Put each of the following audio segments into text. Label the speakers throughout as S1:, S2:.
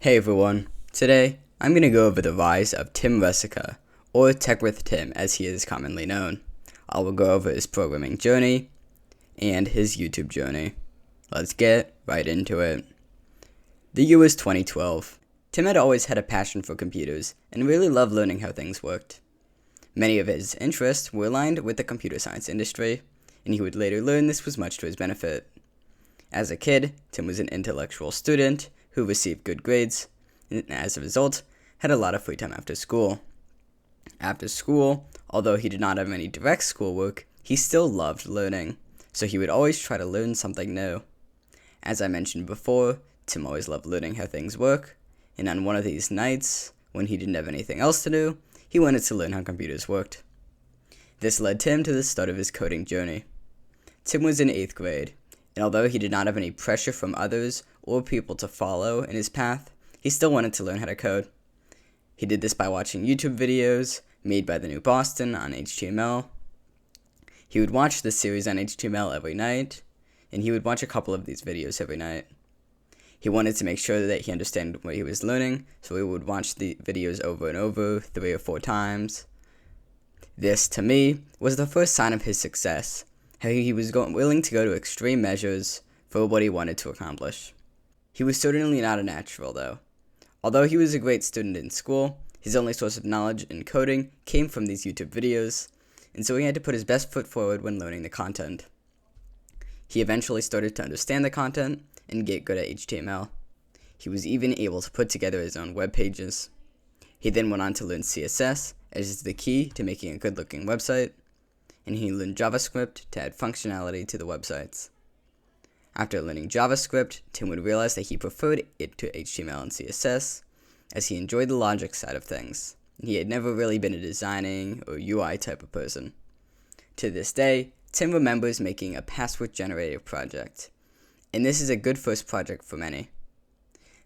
S1: Hey everyone, today I'm going to go over the rise of Tim Resica, or Tech with Tim as he is commonly known. I will go over his programming journey and his YouTube journey. Let's get right into it. The year was 2012. Tim had always had a passion for computers and really loved learning how things worked. Many of his interests were aligned with the computer science industry, and he would later learn this was much to his benefit. As a kid, Tim was an intellectual student who received good grades, and as a result, had a lot of free time after school. After school, although he did not have any direct schoolwork, he still loved learning, so he would always try to learn something new. As I mentioned before, Tim always loved learning how things work, and on one of these nights, when he didn't have anything else to do, he wanted to learn how computers worked. This led Tim to the start of his coding journey. Tim was in 8th grade, and although he did not have any pressure from others or people to follow in his path, he still wanted to learn how to code. He did this by watching YouTube videos made by the New Boston on HTML. He would watch the series on HTML every night, and he would watch a couple of these videos every night. He wanted to make sure that he understood what he was learning, so he would watch the videos over and over 3 or 4 times. This, to me, was the first sign of his success, how he was willing to go to extreme measures for what he wanted to accomplish. He was certainly not a natural, though. Although he was a great student in school, his only source of knowledge in coding came from these YouTube videos, and so he had to put his best foot forward when learning the content. He eventually started to understand the content and get good at HTML. He was even able to put together his own web pages. He then went on to learn CSS, as is the key to making a good-looking website, and he learned JavaScript to add functionality to the websites. After learning JavaScript, Tim would realize that he preferred it to HTML and CSS, as he enjoyed the logic side of things, and he had never really been a designing or UI type of person. To this day, Tim remembers making a password generator project, and this is a good first project for many.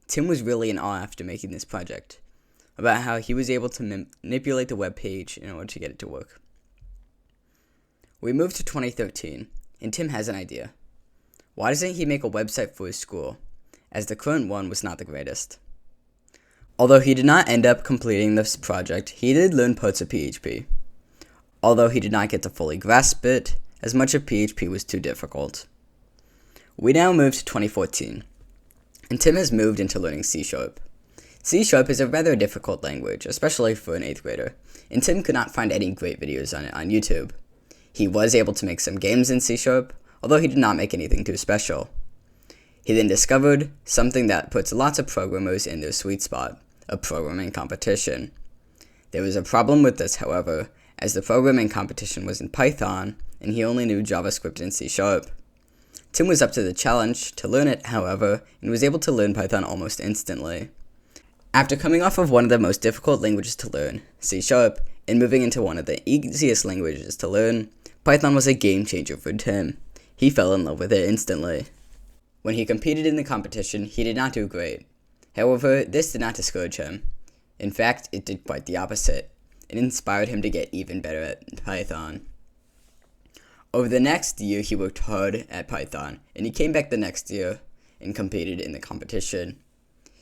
S1: Tim was really in awe after making this project, about how he was able to manipulate the web page in order to get it to work. We move to 2013, and Tim has an idea. Why doesn't he make a website for his school, as the current one was not the greatest? Although he did not end up completing this project, he did learn parts of PHP. Although he did not get to fully grasp it, as much of PHP was too difficult. We now move to 2014, and Tim has moved into learning C#. C# is a rather difficult language, especially for an 8th grader, and Tim could not find any great videos on it on YouTube. He was able to make some games in C#, although he did not make anything too special. He then discovered something that puts lots of programmers in their sweet spot, a programming competition. There was a problem with this, however, as the programming competition was in Python, and he only knew JavaScript and C#. Tim was up to the challenge to learn it, however, and was able to learn Python almost instantly. After coming off of one of the most difficult languages to learn, C#, and moving into one of the easiest languages to learn, Python was a game changer for Tim. He fell in love with it instantly. When he competed in the competition, he did not do great. However, this did not discourage him. In fact, it did quite the opposite. It inspired him to get even better at Python. Over the next year, he worked hard at Python, and he came back the next year and competed in the competition.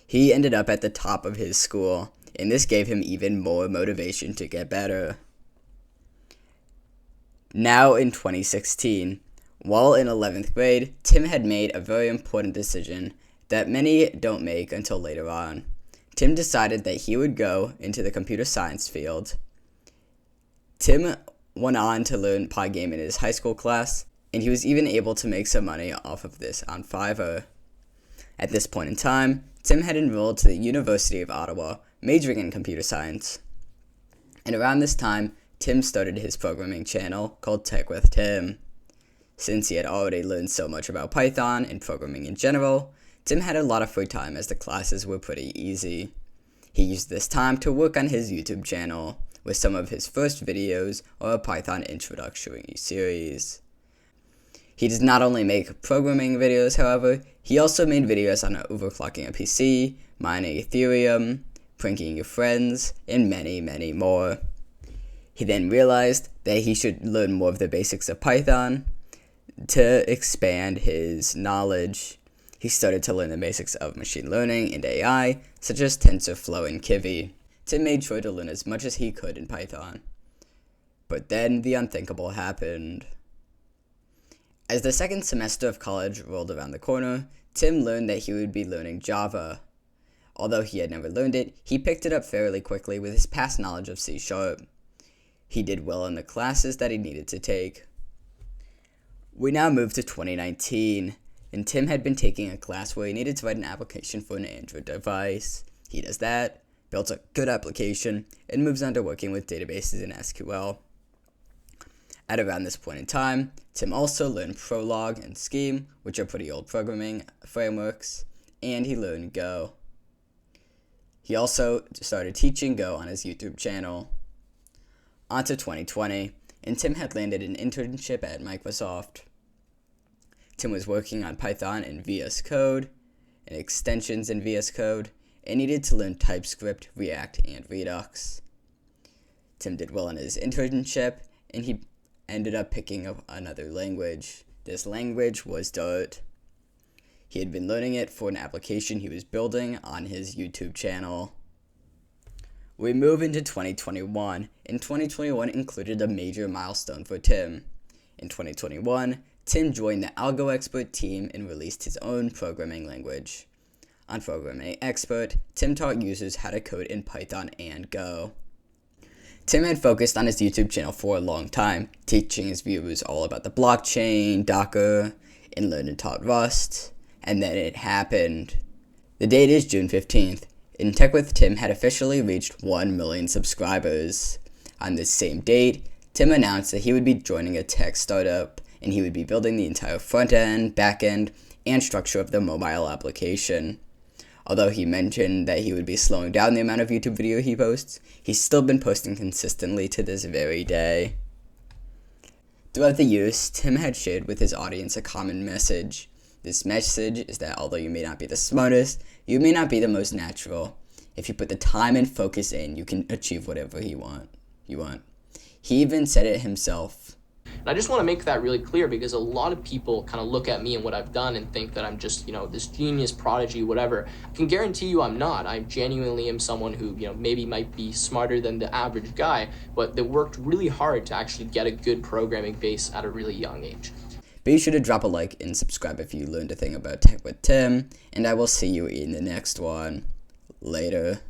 S1: He ended up at the top of his school, and this gave him even more motivation to get better. Now in 2016, while in 11th grade, Tim had made a very important decision that many don't make until later on. Tim decided that he would go into the computer science field. Tim went on to learn Pygame in his high school class, and he was even able to make some money off of this on Fiverr. At this point in time, Tim had enrolled to the University of Ottawa, majoring in computer science. And around this time, Tim started his programming channel called Tech with Tim. Since he had already learned so much about Python and programming in general, Tim had a lot of free time as the classes were pretty easy. He used this time to work on his YouTube channel, with some of his first videos or a Python introductory series. He does not only make programming videos, however, he also made videos on overclocking a PC, mining Ethereum, pranking your friends, and many, many more. He then realized that he should learn more of the basics of Python to expand his knowledge. He He started to learn the basics of machine learning and AI, such as TensorFlow and Kivy. Tim made sure to learn as much as he could in Python. But then the unthinkable happened. As the second semester of college rolled around the corner, Tim learned that he would be learning Java. Although he had never learned it, he picked it up fairly quickly with his past knowledge of C#. He did well in the classes that he needed to take. We now move to 2019, and Tim had been taking a class where he needed to write an application for an Android device. He does that, builds a good application, and moves on to working with databases in SQL. At around this point in time, Tim also learned Prolog and Scheme, which are pretty old programming frameworks, and he learned Go. He also started teaching Go on his YouTube channel. On to 2020, and Tim had landed an internship at Microsoft. Tim was working on Python and VS Code, and extensions in VS Code, and needed to learn TypeScript, React, and Redux. Tim did well in his internship, and he ended up picking up another language. This language was Dart. He had been learning it for an application he was building on his YouTube channel. We move into 2021, and 2021 included a major milestone for Tim. In 2021, Tim joined the Algo Expert team and released his own programming language. On Programming Expert, Tim taught users how to code in Python and Go. Tim had focused on his YouTube channel for a long time, teaching his viewers all about the blockchain, Docker, and learned and taught Rust, and then it happened. The date is June 15th, and Tech with Tim had officially reached 1 million subscribers. On this same date, Tim announced that he would be joining a tech startup, and he would be building the entire front end, back end, and structure of the mobile application. Although he mentioned that he would be slowing down the amount of YouTube video he posts, he's still been posting consistently to this very day. Throughout the years, Tim had shared with his audience a common message. This message is that although you may not be the smartest, you may not be the most natural. If you put the time and focus in, you can achieve whatever you want. He even said it himself.
S2: And I just want to make that really clear because a lot of people kind of look at me and what I've done and think that I'm just, this genius, prodigy, whatever. I can guarantee you I'm not. I genuinely am someone who, maybe might be smarter than the average guy, but they worked really hard to actually get a good programming base at a really young age.
S1: Be sure to drop a like and subscribe if you learned a thing about Tech with Tim, and I will see you in the next one. Later.